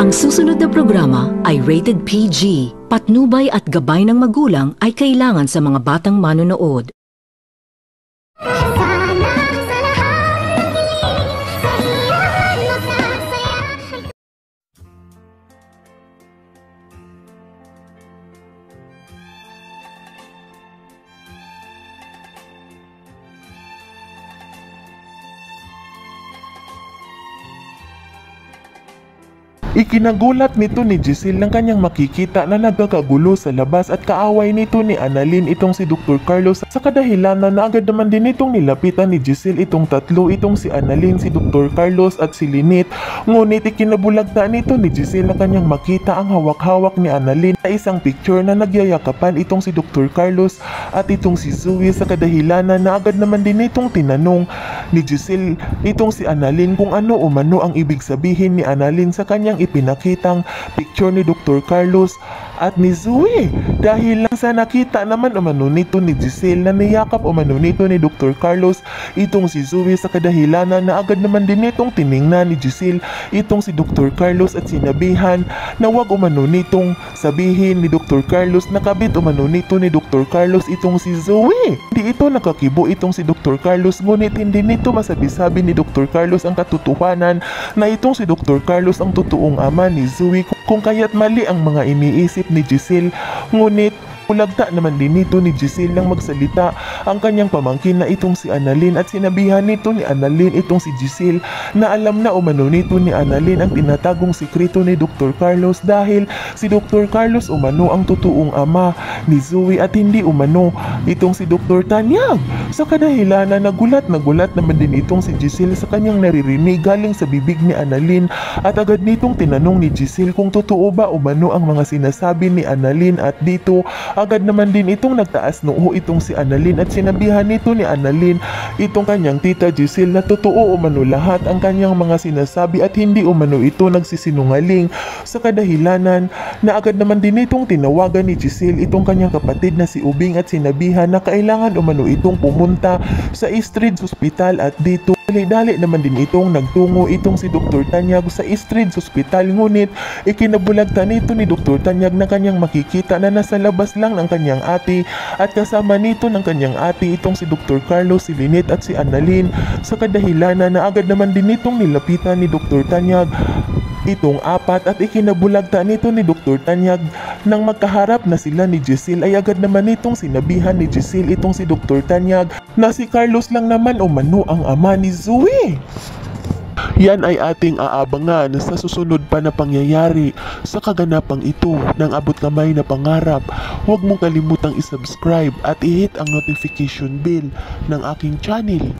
Ang susunod na programa ay rated PG. Patnubay at gabay ng magulang ay kailangan sa mga batang manonood. Ikinagulat nito ni Giselle nang kanyang makikita na nagkakagulo sa labas at kaaway nito ni Annalyn itong si Dr. Carlos sa kadahilanan na agad naman din itong nilapitan ni Giselle itong tatlo, itong si Annalyn, si Dr. Carlos at si Lynette. Ngunit ikinabulagta nito ni Giselle na kanyang makita ang hawak-hawak ni Annalyn sa isang picture na nagyayakapan itong si Dr. Carlos at itong si Zoe sa kadahilanan na agad naman din itong tinanong ni Giselle itong si Annalyn kung ano o mano ang ibig sabihin ni Annalyn sa kanyang ipinakitang picture ni Dr. Carlos at ni Zoe dahil lang sa nakita naman umano nito ni Giselle na niyakap umano nito ni Dr. Carlos itong si Zoe sa kadahilanan na agad naman din itong tiningnan ni Giselle itong si Dr. Carlos at sinabihan na wag umano nitong sabihin ni Dr. Carlos na kabit umano nito ni Dr. Carlos itong si Zoe. Hindi ito nakakibo itong si Dr. Carlos, ngunit hindi nito masabi-sabi ni Dr. Carlos ang katotohanan na itong si Dr. Carlos ang totoong ama ni Zoe kung kaya't mali ang mga iniisip ni Giselle. Ngunit ulagta naman din nito ni Giselle nang magsalita ang kanyang pamangkin na itong si Annalyn at sinabihan nito ni Annalyn itong si Giselle na alam na umano nito ni Annalyn ang tinatagong sikreto ni Dr. Carlos dahil si Dr. Carlos umano ang totoong ama ni Zoe at hindi umano itong si Dr. Tanyag. Sa kadahilanan nagulat naman din itong si Giselle sa kanyang naririnig galing sa bibig ni Annalyn at agad nitong tinanong ni Giselle kung totoo ba umano ang mga sinasabi ni Annalyn at dito agad naman din itong nagtaas noo itong si Annalyn at sinabihan nito ni Annalyn itong kanyang tita Giselle na totoo umano lahat ang kanyang mga sinasabi at hindi umano ito nagsisinungaling sa kadahilanan na agad naman din itong tinawagan ni Giselle itong kanyang kapatid na si Ubing at sinabihan na kailangan umano itong pumunta sa Eastridge Hospital at dito dali-dali naman din itong nagtungo itong si Dr. Tanyag sa Eastridge Hospital, ngunit ikinabulagta nito ni Dr. Tanyag na kanyang makikita na nasa labas lang ng kanyang ate at kasama nito ng kanyang ate itong si Dr. Carlos, si Lynette at si Annalyn sa kadahilanan na agad naman din itong nilapitan ni Dr. Tanyag itong apat at ikinabulagta nito ni Dr. Tanyag nang magkaharap na sila ni Giselle ay agad naman itong sinabihan ni Giselle itong si Dr. Tanyag na si Carlos lang naman umano ang ama ni Zoe. Yan ay ating aabangan sa susunod pa na pangyayari sa kaganapang ito ng abot kamay na pangarap. Huwag mong kalimutang isubscribe at i-hit ang notification bell ng aking channel.